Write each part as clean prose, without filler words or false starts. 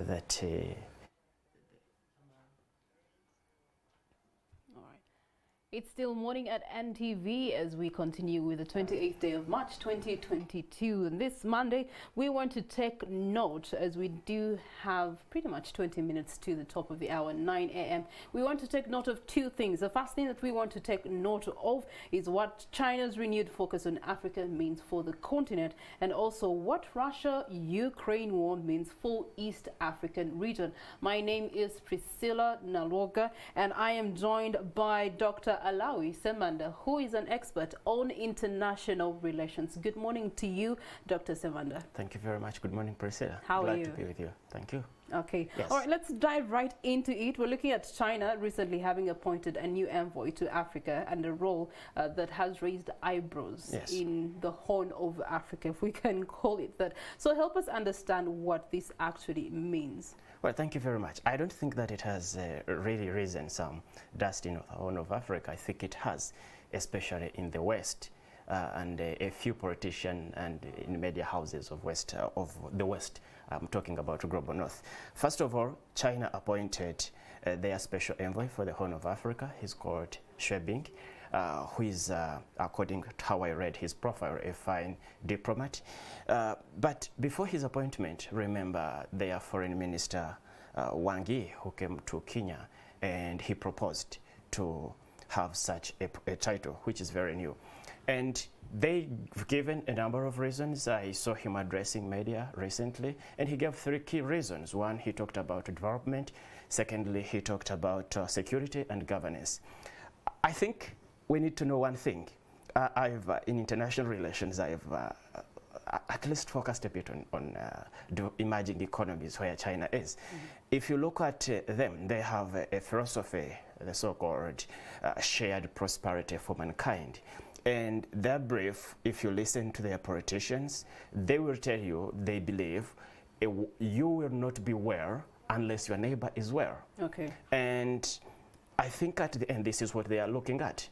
that It's still morning at NTV as we continue with the 28th day of March 2022. And this Monday, we want to take note, as we do have pretty much 20 minutes to the top of the hour, 9 a.m. We want to take note of two things. The first thing that we want to take note of is what China's renewed focus on Africa means for the continent, and also what Russia-Ukraine war means for East African region. My name is Priscilla Naloga, and I am joined by Dr. Allawi Ssemanda, who is an expert on international relations. Good morning to you, Dr. Ssemanda. Thank you very much. Good morning, Priscilla. How are you? Glad to be with you. Thank you. Okay. Yes. All right, let's dive right into it. We're looking at China recently having appointed a new envoy to Africa, and a role that has raised eyebrows in the Horn of Africa, if we can call it that. So help us understand what this actually means. Well, thank you very much. I don't think that it has really risen some dust in the Horn of Africa. I think it has, especially in the West, and a few politicians and in media houses of the West. I'm talking about Global North. First of all, China appointed their special envoy for the Horn of Africa. He's called Xue, who is, according to how I read his profile, a fine diplomat. But before his appointment, remember their foreign minister, Wang Yi, who came to Kenya, and he proposed to have such a title, which is very new. And they've given a number of reasons. I saw him addressing media recently, and he gave three key reasons. One, he talked about development. Secondly, he talked about security and governance. I think we need to know one thing. In international relations, I've at least focused a bit on the emerging economies where China is. If you look at them, they have a philosophy, the so-called shared prosperity for mankind. And their brief, if you listen to their politicians, they will tell you they believe you will not be well unless your neighbor is well. Okay. And I think at the end, this is what they are looking at,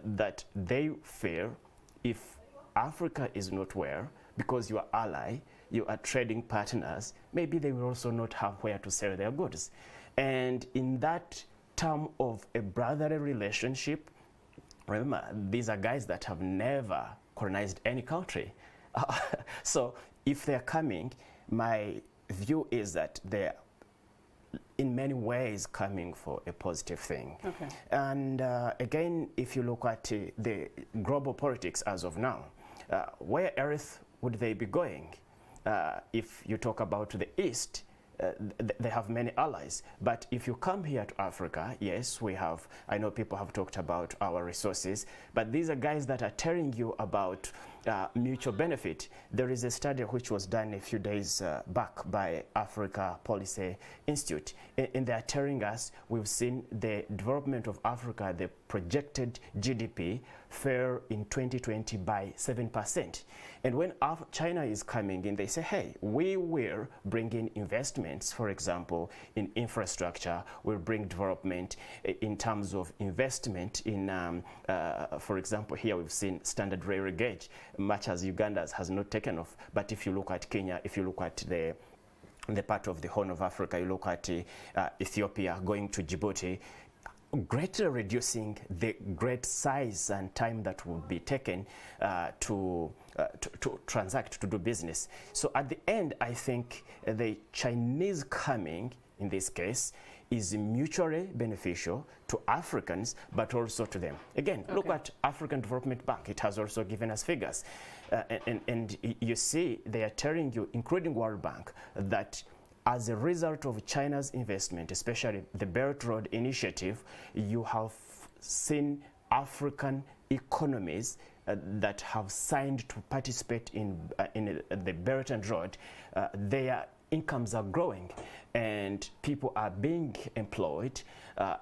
that they fear if Africa is not well, because you are ally, you are trading partners, maybe they will also not have where to sell their goods. And in that term of a brotherly relationship, remember, these are guys that have never colonized any country. So if they're coming, my view is that they're in many ways coming for a positive thing. Okay. And again, if you look at the global politics as of now, where else would they be going? If you talk about the East, they have many allies. But if you come here to Africa, yes, we have, I know people have talked about our resources, but these are guys that are telling you about mutual benefit. There is a study which was done a few days back by Africa Policy Institute, and they are telling us we've seen the development of Africa, the projected GDP fell in 2020 by 7%. And when China is coming in, they say, hey, we will bring in investments, for example, in infrastructure. We'll bring development in terms of investment in, for example, here we've seen standard rail gauge, much as Uganda has not taken off. But if you look at Kenya, if you look at the part of the Horn of Africa, you look at Ethiopia going to Djibouti, greatly reducing the great size and time that would be taken to transact, to do business. So at the end, I think the Chinese coming, in this case, is mutually beneficial to Africans, but also to them. Again, look at African Development Bank. It has also given us figures. And you see, they are telling you, including World Bank, that as a result of China's investment, especially the Belt Road Initiative, you have seen African economies that have signed to participate in the Belt and Road. Their incomes are growing and people are being employed.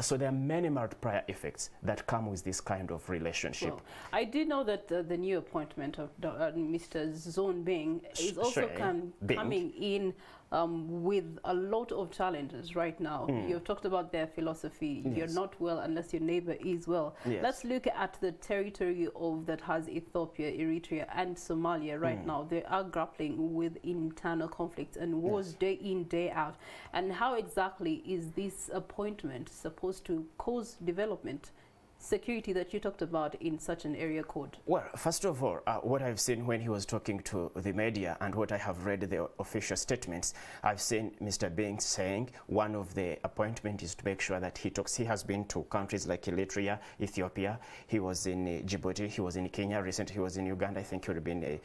So there are many multiplier effects that come with this kind of relationship. Well, I do know that the new appointment of Mr. Zhong Bing is also coming in with a lot of challenges right now. You've talked about their philosophy. You're not well unless your neighbor is well. Let's look at the territory that has Ethiopia, Eritrea, and Somalia right now. They are grappling with internal conflicts and wars day in, day out. And how exactly is this appointment supposed to cause development, security that you talked about in such an area code? Well, first of all, what I've seen when he was talking to the media and what I have read the official statements, I've seen Mr. Bing saying one of the appointment is to make sure that he talks. He has been to countries like Eritrea, Ethiopia. He was in Djibouti. He was in Kenya. Recently, he was in Uganda. I think he will be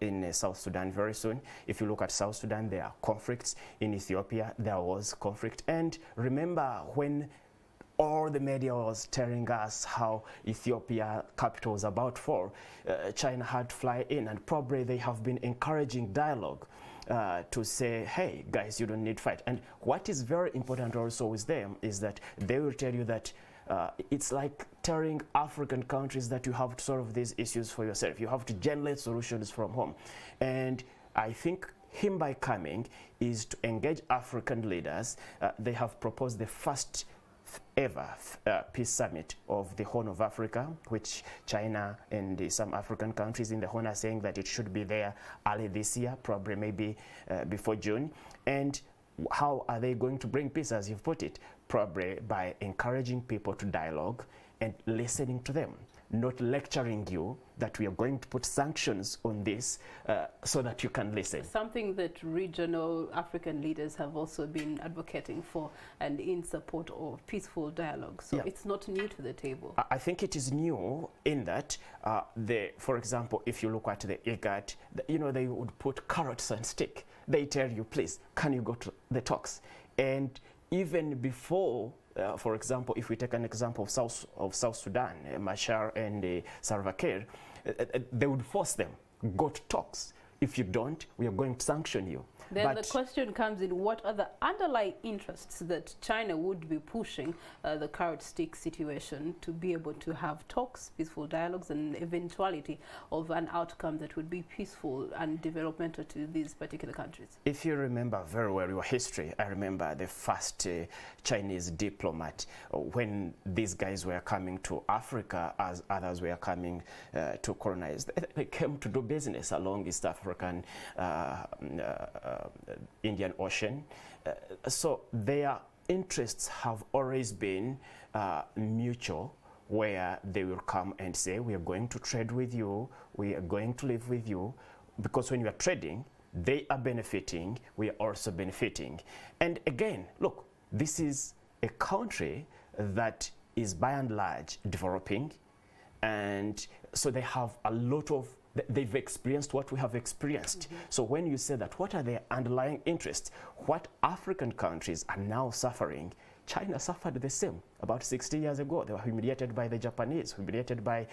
in South Sudan very soon. If you look at South Sudan, there are conflicts. In Ethiopia, there was conflict. And remember when all the media was telling us how Ethiopia capital was about to fall, China had to fly in, and probably they have been encouraging dialogue to say, hey, guys, you don't need to fight. And what is very important also with them is that they will tell you that it's like telling African countries that you have to solve these issues for yourself. You have to generate solutions from home. And I think him by coming is to engage African leaders. They have proposed the first ever peace summit of the Horn of Africa, which China and some African countries in the Horn are saying that it should be there early this year, probably maybe before June. And how are they going to bring peace, as you've put it? Probably by encouraging people to dialogue and listening to them, not lecturing you that we are going to put sanctions on this so that you can listen. Something that regional African leaders have also been advocating for and in support of peaceful dialogue. So it's not new to the table. I think it is new in that, for example, if you look at the IGAD, you know, they would put carrots and stick. They tell you, please, can you go to the talks? And even before, for example, if we take an example of South Sudan, Machar and Salva Kiir, they would force them, go to talks. If you don't, we are going to sanction you. Then the question comes in, what are the underlying interests that China would be pushing the carrot stick situation to be able to have talks, peaceful dialogues, and eventuality of an outcome that would be peaceful and developmental to these particular countries? If you remember very well your history, I remember the first Chinese diplomat when these guys were coming to Africa as others were coming to colonize. They came to do business along East African Indian Ocean. So their interests have always been mutual, where they will come and say, we are going to trade with you, we are going to live with you, because when you are trading, they are benefiting, we are also benefiting. And again, look, this is a country that is by and large developing, and so they have a lot of, they've experienced what we have experienced. So when you say that, what are their underlying interests? What African countries are now suffering, China suffered the same. About 60 years ago, they were humiliated by the Japanese, humiliated by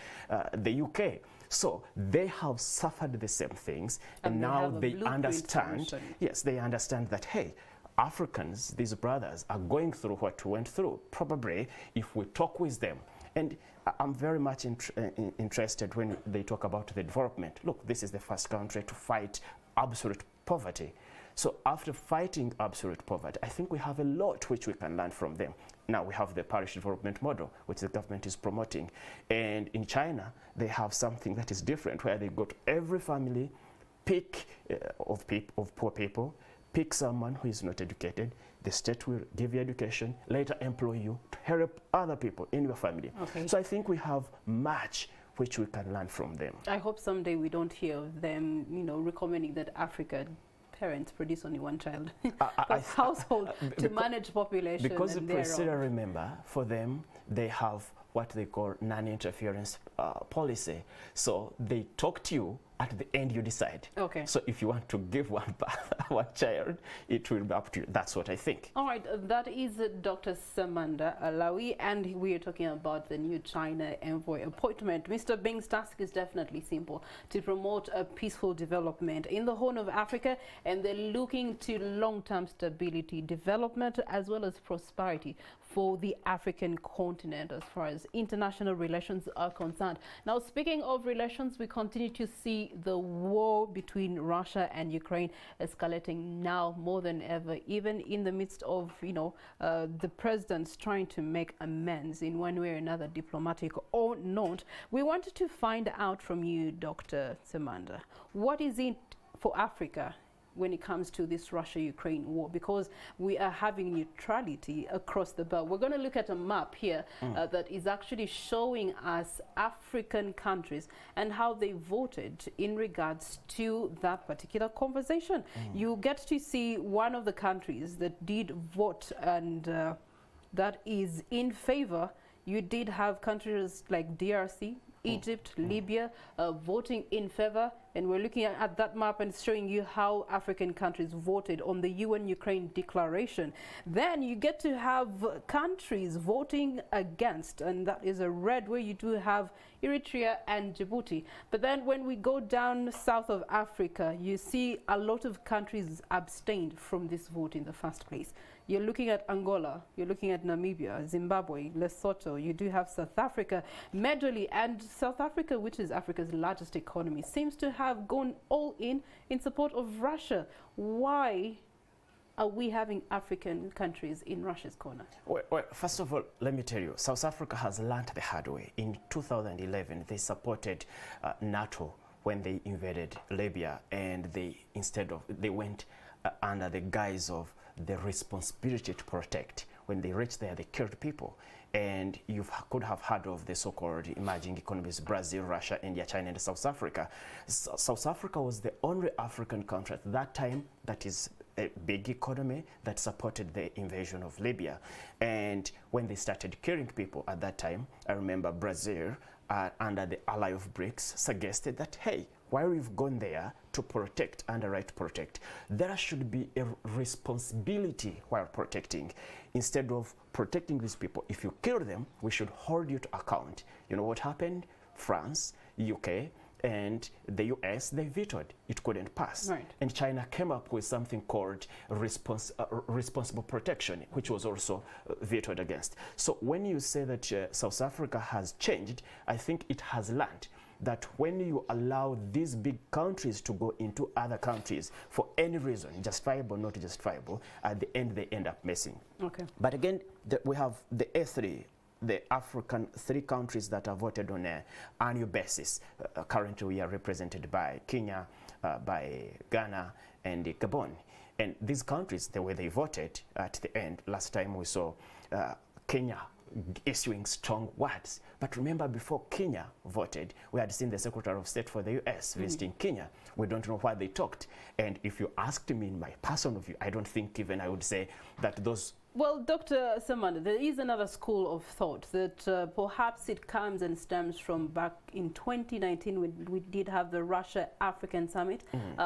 the UK. So they have suffered the same things, and now they understand, yes, they understand that, hey, Africans, these brothers, are going through what we went through. Probably if we talk with them. And I'm very much interested when they talk about the development. Look, this is the first country to fight absolute poverty. So after fighting absolute poverty, I think we have a lot which we can learn from them. Now we have the parish development model, which the government is promoting. And in China, they have something that is different, where they go to every family, pick of poor people, pick someone who is not educated. The state will give you education, later employ you to help other people in your family. Okay. So I think we have much which we can learn from them. I hope someday we don't hear of them, you know, recommending that African parents produce only one child per household to manage population. Because Priscilla, remember, for them, they have what they call non-interference policy. So they talk to you, at the end you decide. Okay. So if you want to give one child, it will be up to you. That's what I think. All right, that is Dr. Ssemanda Allawi, and we are talking about the new China envoy appointment. Mr. Bing's task is definitely simple: to promote a peaceful development in the Horn of Africa, and they're looking to long-term stability, development, as well as prosperity for the African continent as far as international relations are concerned. Now, speaking of relations, we continue to see the war between Russia and Ukraine escalating now more than ever, even in the midst of, you know, the presidents trying to make amends in one way or another, diplomatic or not. We wanted to find out from you, Dr. Ssemanda, what is it for Africa when it comes to this Russia-Ukraine war, because we are having neutrality across the board. We're going to look at a map here that is actually showing us African countries and how they voted in regards to that particular conversation. You get to see one of the countries that did vote, and that is in favor. You did have countries like DRC, Egypt, Libya voting in favor, and we're looking at that map and showing you how African countries voted on the UN-Ukraine declaration. Then you get to have countries voting against, and that is a red, where you do have Eritrea and Djibouti. But then when we go down south of Africa, you see a lot of countries abstained from this vote in the first place. You're looking at Angola, you're looking at Namibia, Zimbabwe, Lesotho, you do have South Africa, majorly, and South Africa, which is Africa's largest economy, seems to have gone all in support of Russia. Why are we having African countries in Russia's corner? Well, first of all, let me tell you, South Africa has learned the hard way. In 2011, they supported NATO when they invaded Libya, and they went under the guise of the responsibility to protect. When they reached there, they killed people. And you could have heard of the so-called emerging economies, Brazil, Russia, India, China, and South Africa. South Africa was the only African country at that time that is a big economy that supported the invasion of Libya. And when they started killing people at that time, I remember Brazil, under the ally of BRICS, suggested that, hey, while we've gone there to protect, under right to protect, there should be a responsibility while protecting. Instead of protecting these people, if you kill them, we should hold you to account. You know what happened? France, UK, and the US, they vetoed. It couldn't pass. Right. And China came up with something called responsible protection, which was also vetoed against. So when you say that South Africa has changed, I think it has learned that when you allow these big countries to go into other countries for any reason, justifiable, not justifiable, at the end they end up messing. Okay. But again, we have the A3, the African three countries that are voted on an annual basis. Currently we are represented by Kenya, by Ghana, and Gabon. And these countries, the way they voted at the end, last time we saw Kenya issuing strong words. But remember, before Kenya voted, we had seen the Secretary of State for the US visiting Kenya. We don't know why they talked. And if you asked me in my personal view, I don't think even I would say that those... Well, Dr. Ssemanda, there is another school of thought that perhaps it comes and stems from back in 2019 when we did have the Russia-African Summit,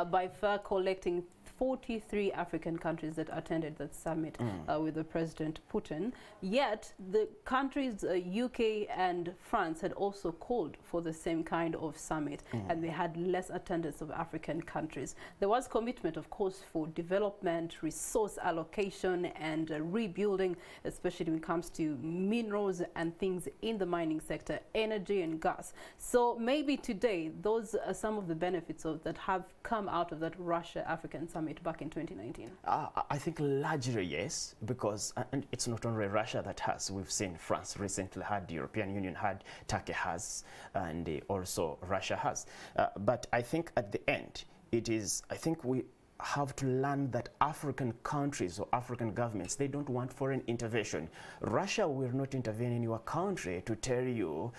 by far collecting 43 African countries that attended that summit with the President Putin. Yet the countries UK and France had also called for the same kind of summit, and they had less attendance of African countries. There was commitment, of course, for development, resource allocation, and rebuilding, especially when it comes to minerals and things in the mining sector, energy and gas. So maybe today those are some of the benefits that have come out of that Russia-African Summit back in 2019? I think largely yes, because and it's not only Russia that has. We've seen France recently had, the European Union had, Turkey has, and also Russia has. But I think at the end, it is, I think we have to learn that African countries or African governments, they don't want foreign intervention. Russia will not intervene in your country to tell you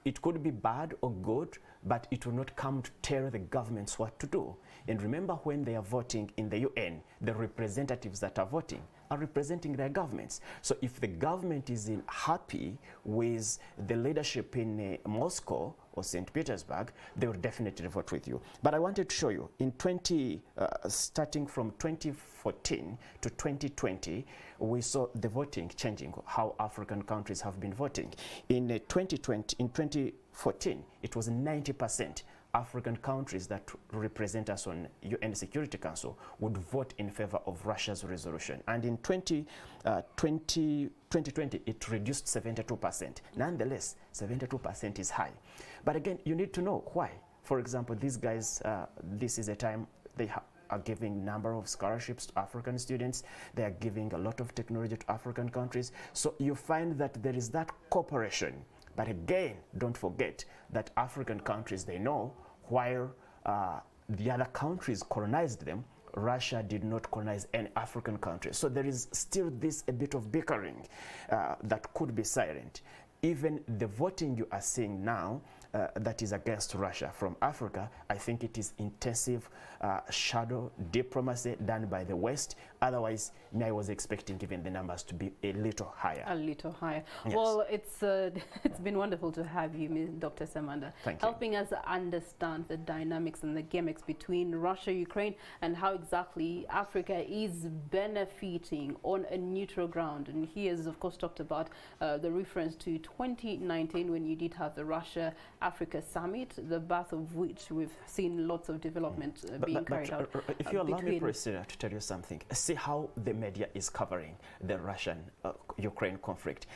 it could be bad or good, but it will not come to tell the governments what to do. And remember, when they are voting in the UN, the representatives that are voting are representing their governments. So if the government is happy with the leadership in Moscow or St. Petersburg, they will definitely vote with you. But I wanted to show you, in starting from 2014 to 2020, we saw the voting changing, how African countries have been voting. In 2014, it was 90%. African countries that represent us on UN Security Council would vote in favor of Russia's resolution. And in 2020, it reduced 72%. Nonetheless, 72% is high. But again, you need to know why. For example, these guys, this is a time they are giving number of scholarships to African students. They are giving a lot of technology to African countries. So you find that there is that cooperation. But again, don't forget that African countries, they know while the other countries colonized them, Russia did not colonize any African country. So there is still this a bit of bickering that could be silent. Even the voting you are seeing now that is against Russia from Africa, I think it is intensive shadow diplomacy done by the West. Otherwise, I was expecting even the numbers to be a little higher. A little higher. Yes. Well, it's been wonderful to have you, Ms. Dr. Ssemanda, helping us understand the dynamics and the gimmicks between Russia, Ukraine, and how exactly Africa is benefiting on a neutral ground. And he has, of course, talked about the reference to 2019 when you did have the Russia-Africa Summit, the birth of which we've seen lots of development being carried out. If you allow me, President, to tell you something, see how the media is covering the Russian-Ukraine conflict.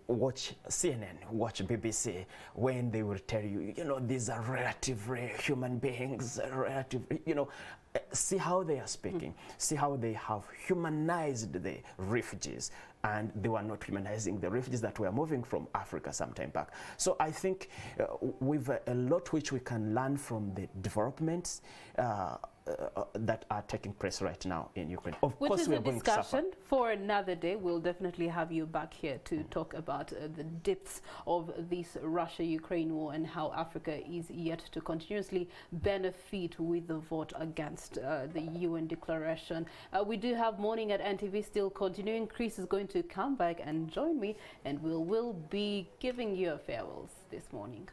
Watch CNN, watch BBC, when they will tell you, you know, these are relatively human beings, relatively, you know, see how they are speaking, see how they have humanized the refugees, and they were not humanizing the refugees that were moving from Africa some time back. So I think we've a lot which we can learn from the developments that are taking place right now in Ukraine. Of course, we are going to suffer. Which is a discussion for another day. We'll definitely have you back here to talk about the depths of this Russia-Ukraine war and how Africa is yet to continuously benefit with the vote against the UN declaration. We do have Morning at NTV still continuing. Chris is going to come back and join me, and we'll be giving you a farewells this morning.